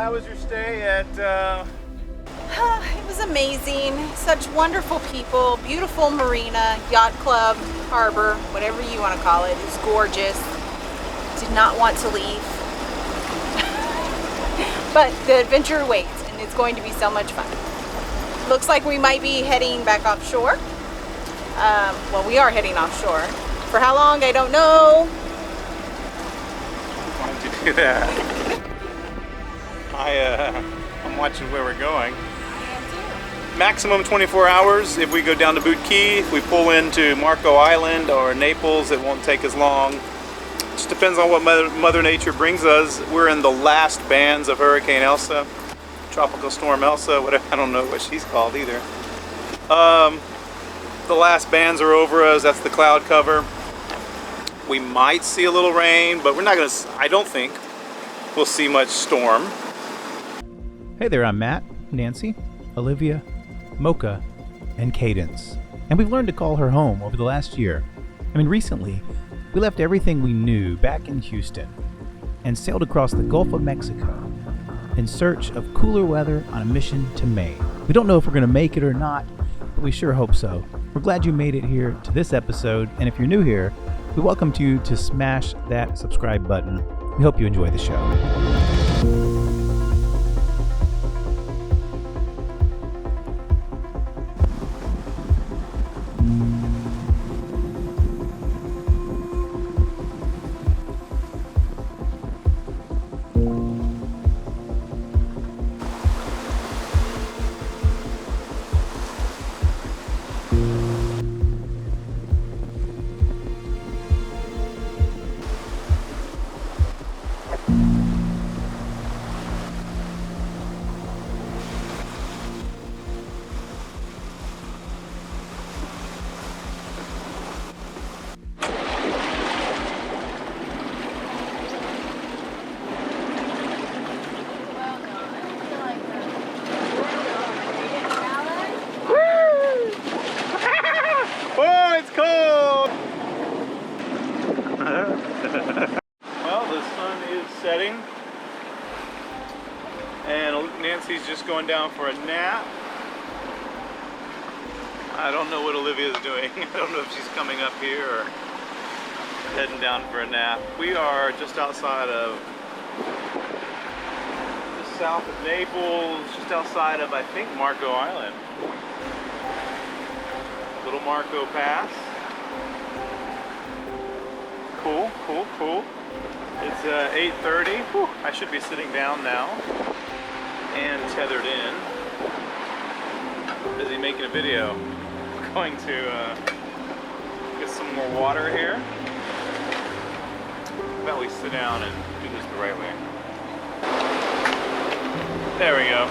how was your stay at It was amazing. Such wonderful people. Beautiful marina, yacht club, harbor, whatever you want to call it. It's gorgeous. Did not want to leave. But the adventure waits, and it's going to be so much fun. Looks like we might be heading back offshore. Well, we are heading offshore. For how long, I don't know. Why don't you do that? I'm watching where we're going. Maximum 24 hours if we go down to Boot Key. If we pull into Marco Island or Naples, it won't take as long. Just depends on what Mother Nature brings us. We're in the last bands of Hurricane Elsa, Tropical Storm Elsa, whatever, I don't know what she's called either. The last bands are over us. That's the cloud cover. We might see a little rain, but we're not gonna, I don't think we'll see much storm. Hey there, I'm Matt, Nancy, Olivia, Mocha, and Cadence. And we've learned to call her home over the last year. I mean, recently, we left everything we knew back in Houston and sailed across the Gulf of Mexico in search of cooler weather on a mission to Maine. We don't know if we're going to make it or not, but we sure hope so. We're glad you made it here to this episode, and if you're new here, we welcome you to smash that subscribe button. We hope you enjoy the show. Well, the sun is setting and Nancy's just going down for a nap. I don't know what Olivia's doing. I don't know if she's coming up here or heading down for a nap. We are just outside of, just south of Naples, just outside of, I think, Marco Island. Little Marco Pass. Cool, cool, cool. It's 8:30. Whew, I should be sitting down now and tethered in. Busy making a video. We're going to get some more water here. How about we sit down and do this the right way? There we go.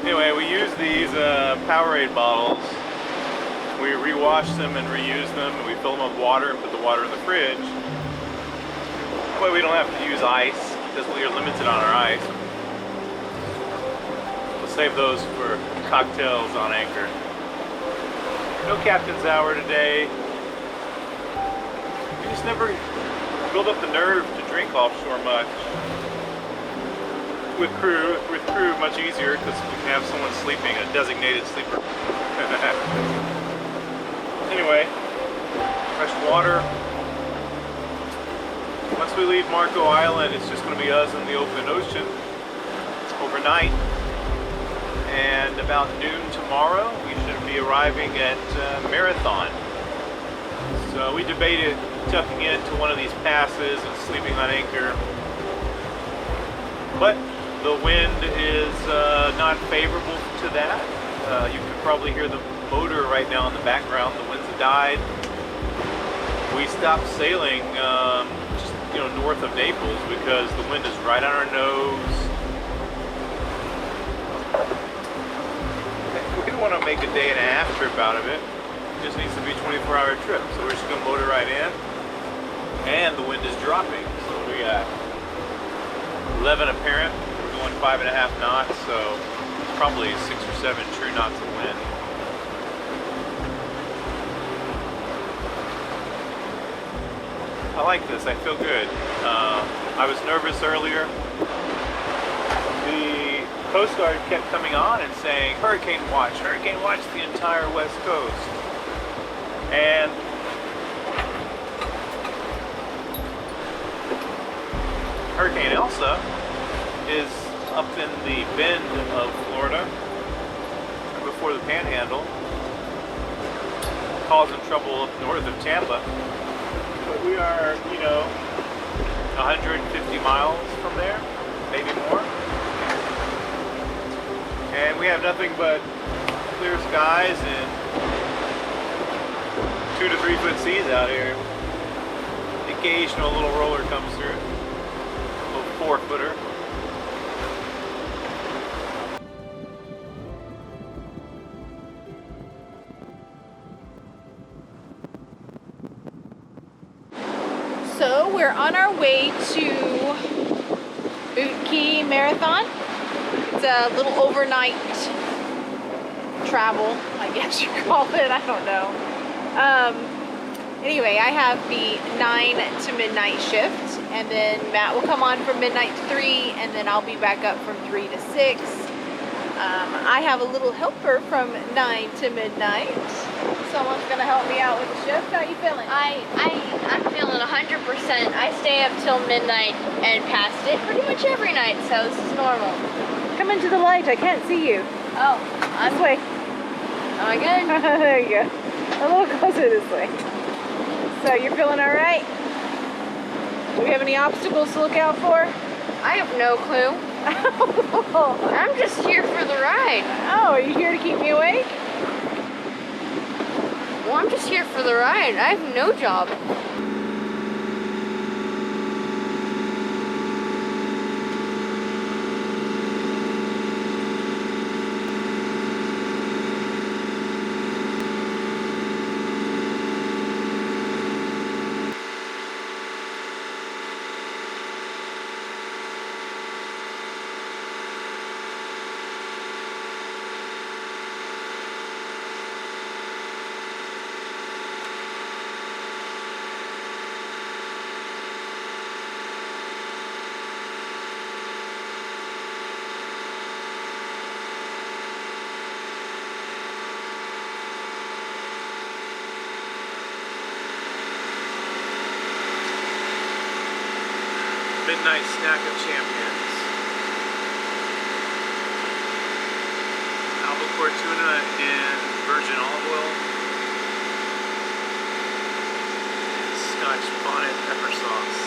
Anyway, we use these Powerade bottles. We rewash them and reuse them, and we fill them with water and put the water in the fridge. That way we don't have to use ice, because we are limited on our ice. We'll save those for cocktails on anchor. No captain's hour today. We just never build up the nerve to drink offshore much. With crew much easier, because we can have someone sleeping, a designated sleeper. Anyway, fresh water. Once we leave Marco Island, it's just going to be us in the open ocean overnight. And about noon tomorrow, we should be arriving at Marathon. So we debated tucking into one of these passes and sleeping on anchor. But the wind is not favorable to that. You can probably hear the motor right now in the background. The winds have died. We stopped sailing just north of Naples because the wind is right on our nose. We don't want to make a day and a half trip out of it. It just needs to be a 24-hour trip. So we're just going to motor right in. And the wind is dropping. So we got 11 apparent. We're going 5.5 knots. So probably 6 or 7 true knots of wind. I like this. I feel good. I was nervous earlier. Coast Guard kept coming on and saying, hurricane watch the entire West Coast. And Hurricane Elsa is up in the bend of Florida, before the Panhandle, causing trouble up north of Tampa. But we are, 150 miles from there, maybe more. And we have nothing but clear skies and 2 to 3 foot seas out here. The occasional little roller comes through, a little 4-footer. So we're on our way to Boot Key Marathon. It's a little overnight travel, I guess you call it. I don't know. Anyway, I have the 9 to midnight shift, and then Matt will come on from midnight to 3, and then I'll be back up from 3 to 6. I have a little helper from 9 to midnight. Someone's gonna help me out with the shift. How you feeling? I'm feeling 100%. I stay up till midnight and past it pretty much every night, so this is normal. Come into the light. I can't see you. Oh, This way. Am I good? There you go. A little closer this way. So you're feeling all right? Do we have any obstacles to look out for? I have no clue. I'm just here for the ride. Oh, are you here to keep me awake? Well, I'm just here for the ride. I have no job. Midnight snack of champions. Albacore tuna in virgin olive oil. And Scotch bonnet pepper sauce.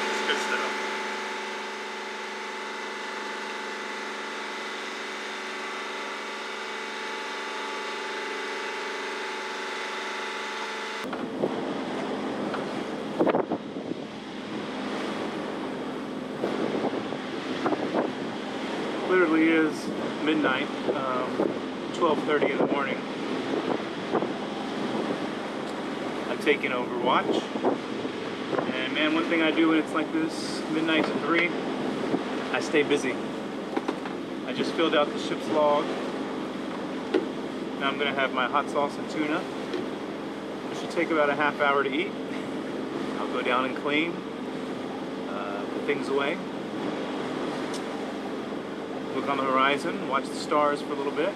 It's good stuff. Literally is midnight, 12:30 in the morning. I'm taking over watch, and man, one thing I do when it's like this, midnight to 3, I stay busy. I just filled out the ship's log. Now I'm gonna have my hot sauce and tuna. It should take about a half hour to eat. I'll go down and clean, put things away. Look on the horizon, watch the stars for a little bit.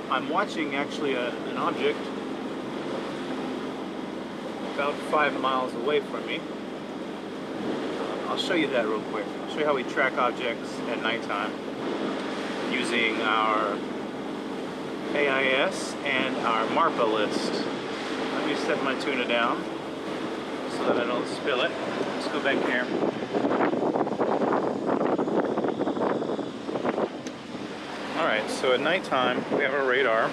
I'm watching actually an object about 5 miles away from me. I'll show you that real quick. I'll show you how we track objects at nighttime using our AIS and our MARPA list. Let me set my tuna down so that I don't spill it. Let's go back here. Alright, so at nighttime we have our radar.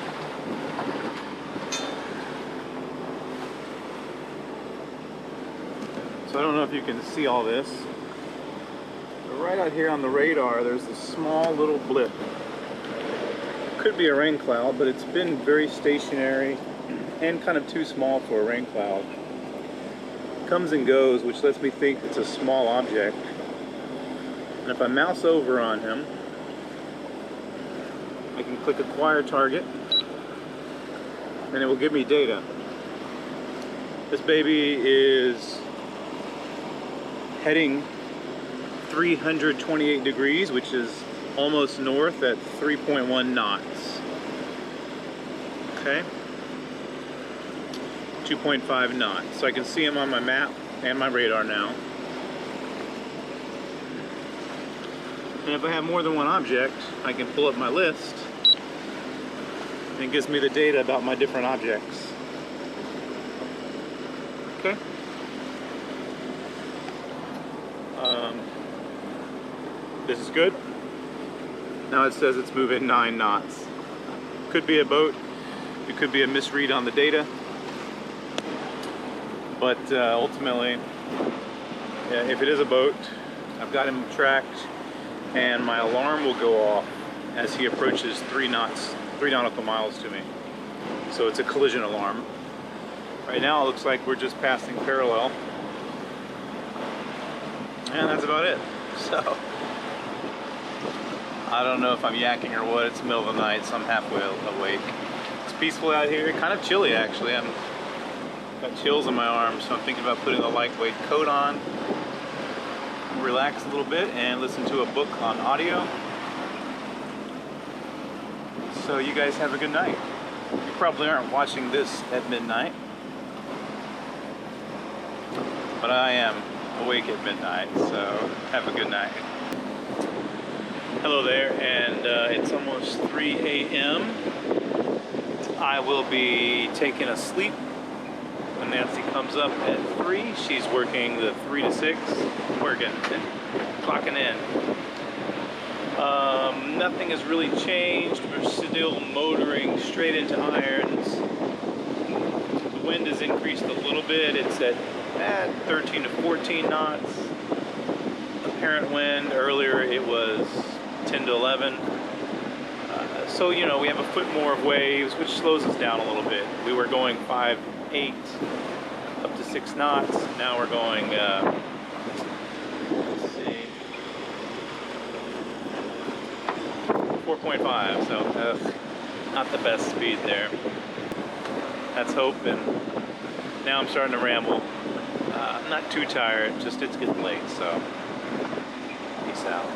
So I don't know if you can see all this. But right out here on the radar there's a small little blip. Could be a rain cloud, but it's been very stationary and kind of too small for a rain cloud. Comes and goes, which lets me think it's a small object. And if I mouse over on him, I can click acquire target, and it will give me data. This baby is heading 328 degrees, which is almost north at 3.1 knots. Okay. 2.5 knots. So I can see them on my map and my radar now. And if I have more than one object, I can pull up my list and it gives me the data about my different objects. Okay. This is good. Now it says it's moving 9 knots. Could be a boat. It could be a misread on the data. But ultimately, yeah, if it is a boat, I've got him tracked, and my alarm will go off as he approaches 3 knots, 3 nautical miles to me. So it's a collision alarm. Right now it looks like we're just passing parallel. And that's about it. So, I don't know if I'm yakking or what. It's the middle of the night, so I'm halfway awake. It's peaceful out here, kind of chilly actually. I've got chills in my arms, so I'm thinking about putting a lightweight coat on, relax a little bit, and listen to a book on audio. So you guys have a good night. You probably aren't watching this at midnight, but I am awake at midnight, so have a good night. Hello there, and it's almost 3 a.m. I will be taking a sleep when Nancy comes up at 3. She's working the 3 to 6. We're getting in, clocking in. Nothing has really changed. We're still motoring straight into irons. The wind has increased a little bit. It's at 13 to 14 knots. Apparent wind, earlier it was 10 to 11. So, you know, we have a foot more of waves, which slows us down a little bit. We were going 5, 8, up to 6 knots. Now we're going, let's see, 4.5. So, not the best speed there. That's hope. And now I'm starting to ramble. I'm not too tired, just it's getting late, so peace out.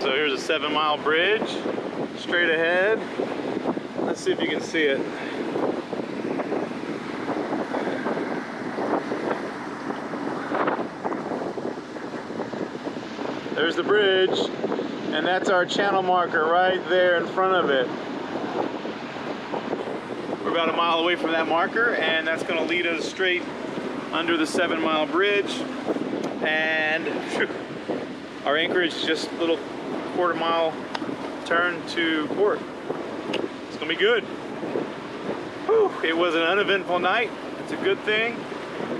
So here's a 7-mile bridge, straight ahead. Let's see if you can see it. There's the bridge, and that's our channel marker right there in front of it. We're about a mile away from that marker, and that's going to lead us straight under the 7-mile bridge. And our anchorage is just a little quarter-mile turn to port. It's gonna be good. Whew, it was an uneventful night. It's a good thing.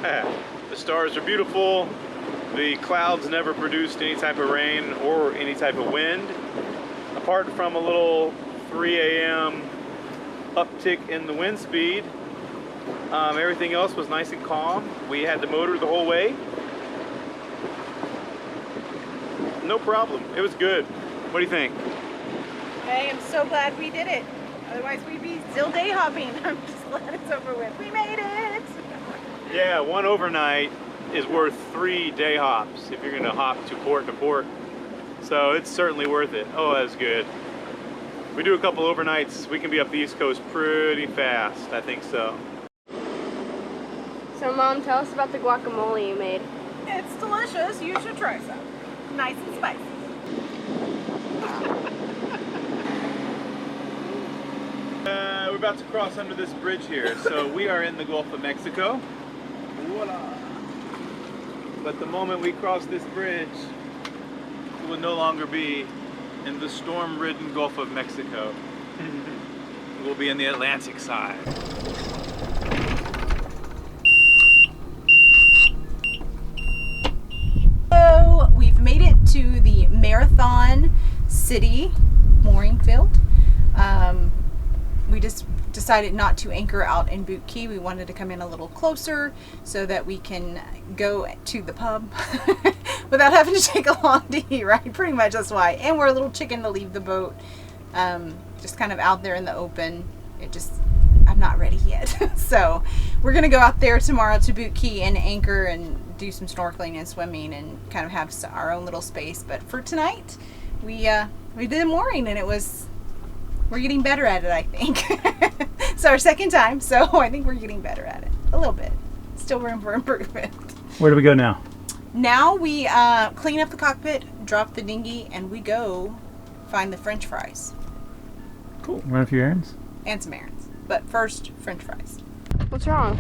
The stars are beautiful. The clouds never produced any type of rain or any type of wind. Apart from a little 3 a.m. uptick in the wind speed, everything else was nice and calm. We had the motor the whole way. No problem. It was good. What do you think? I am so glad we did it. Otherwise we'd be still day hopping. I'm just glad it's over with. We made it! Yeah, one overnight is worth 3 day hops if you're gonna hop to port. So it's certainly worth it. Oh, that's good. We do a couple overnights, we can be up the East Coast pretty fast. I think so. So Mom, tell us about the guacamole you made. It's delicious. You should try some. Nice and spicy. We're about to cross under this bridge here. So we are in the Gulf of Mexico. Voila. But the moment we cross this bridge, we will no longer be in the storm-ridden Gulf of Mexico. We'll be in the Atlantic side. So we've made it to the Marathon City mooring field. We just decided not to anchor out in Boot Key. We wanted to come in a little closer so that we can go to the pub without having to take a long day, right? Pretty much that's why. And we're a little chicken to leave the boat just kind of out there in the open. I'm not ready yet. So we're gonna go out there tomorrow to Boot Key and anchor and do some snorkeling and swimming and kind of have our own little space. But for tonight, we did a mooring, and we're getting better at it, I think. It's our second time, so I think we're getting better at it a little bit. Still room for improvement. Where do we go now? Now we clean up the cockpit, drop the dinghy, and we go find the French fries. Cool. Run a few errands? And some errands. But first, French fries. What's wrong?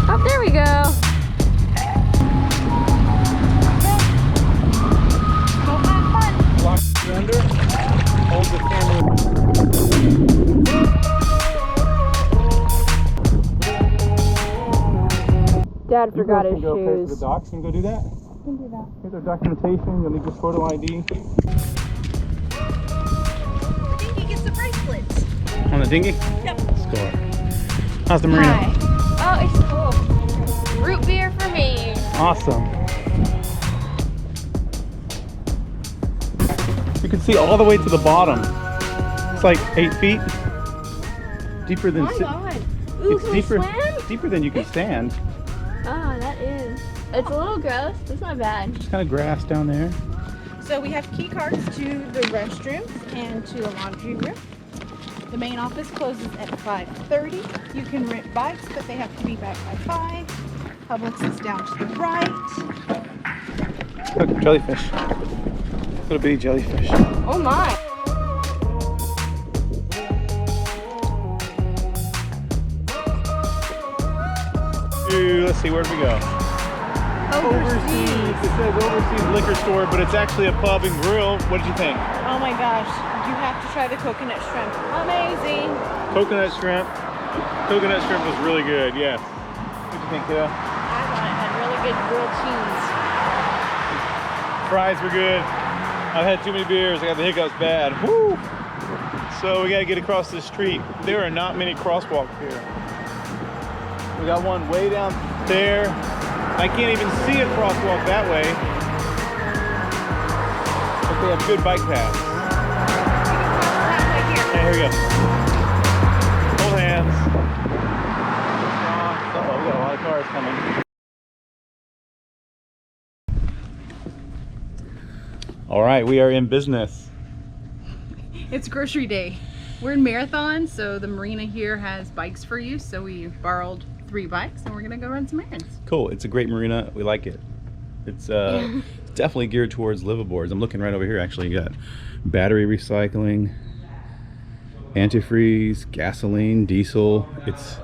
Oh, there we go. Go have fun. Lock it under. Hold the camera. Dad forgot his Go pay for the shoes. docs. Can you go do that? We can do that. Here's our documentation. You'll need your photo ID. The dinghy gets the bracelets. On the dinghy? Yep. Let's go. How's the marina? Hi. Oh, it's cool. Root beer for me. Awesome. You can see all the way to the bottom. It's like 8 feet. Deeper than Oh my god. Ooh, it's can we deeper, swim? deeper than you can stand. Oh, that is. It's a little gross. It's not bad. Just kind of grass down there. So we have key cards to the restrooms and to a laundry room. The main office closes at 5:30. You can rent bikes, but they have to be back by 5. Publix is down to the right. Look, jellyfish. Little bitty jellyfish. Oh my. Ooh, let's see, where'd we go? Overseas. It says overseas liquor store, but it's actually a pub and grill. What did you think? Oh my gosh, you have to try the coconut shrimp. Amazing. Coconut shrimp. Coconut shrimp was really good, yes. What did you think, kiddo? I thought it had really good grilled cheese. Fries were good. I've had too many beers. I got the hiccups bad. Woo! So we gotta get across this street. There are not many crosswalks here. We got one way down there. I can't even see a crosswalk that way. But they have good bike paths. Hey, here we go. Hold hands. Uh-oh, we got a lot of cars coming. All right, we are in business. It's grocery day. We're in Marathon, so the marina here has bikes for you. So we borrowed 3 bikes and we're gonna go run some errands. Cool. It's a great marina. We like it. It's definitely geared towards liveaboards. I'm looking right over here. Actually, you got battery recycling, antifreeze, gasoline, diesel. It's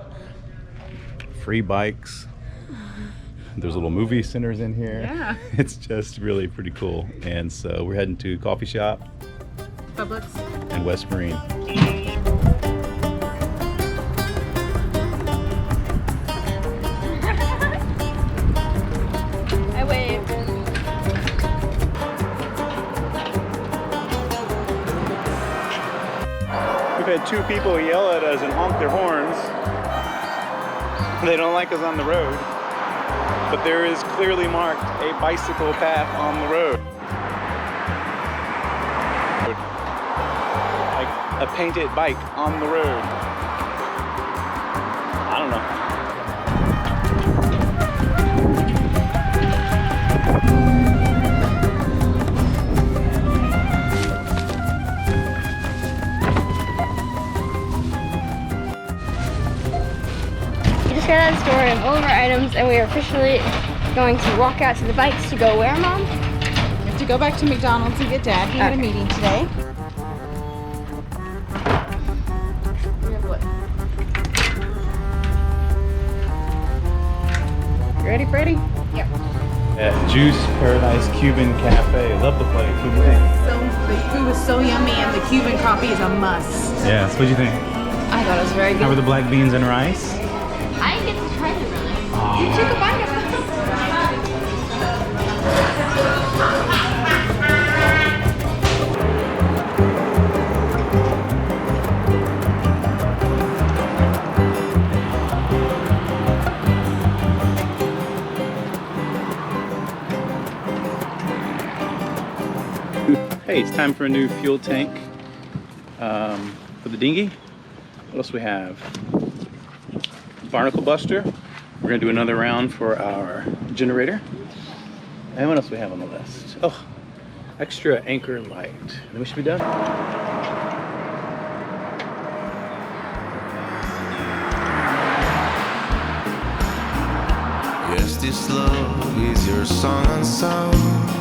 free bikes. There's little movie centers in here. Yeah. It's just really pretty cool. And so we're heading to coffee shop Publix. and West Marine. I wave. We've had 2 people yell at us and honk their horns. They don't like us on the road. But there is clearly marked a bicycle path on the road. Like a painted bike on the road. I don't know. We just got out of the store and all of our items, and we are officially going to walk out to the bikes to go where, Mom? We have to go back to McDonald's and get Dad. He had a Okay. meeting today. ready, Freddie? Yep. At Juice Paradise Cuban Cafe. Love the place. What do you think? So the food was so yummy, and the Cuban coffee is a must. Yes, what do you think? I thought it was very good. How were the black beans and rice? I didn't get to try them really. You took a bite of it. Hey, it's time for a new fuel tank for the dinghy. What else we have? Barnacle buster. We're gonna do another round for our generator. And what else we have on the list? Oh, extra anchor light. Then we should be done. Yes, this love is your song unsung.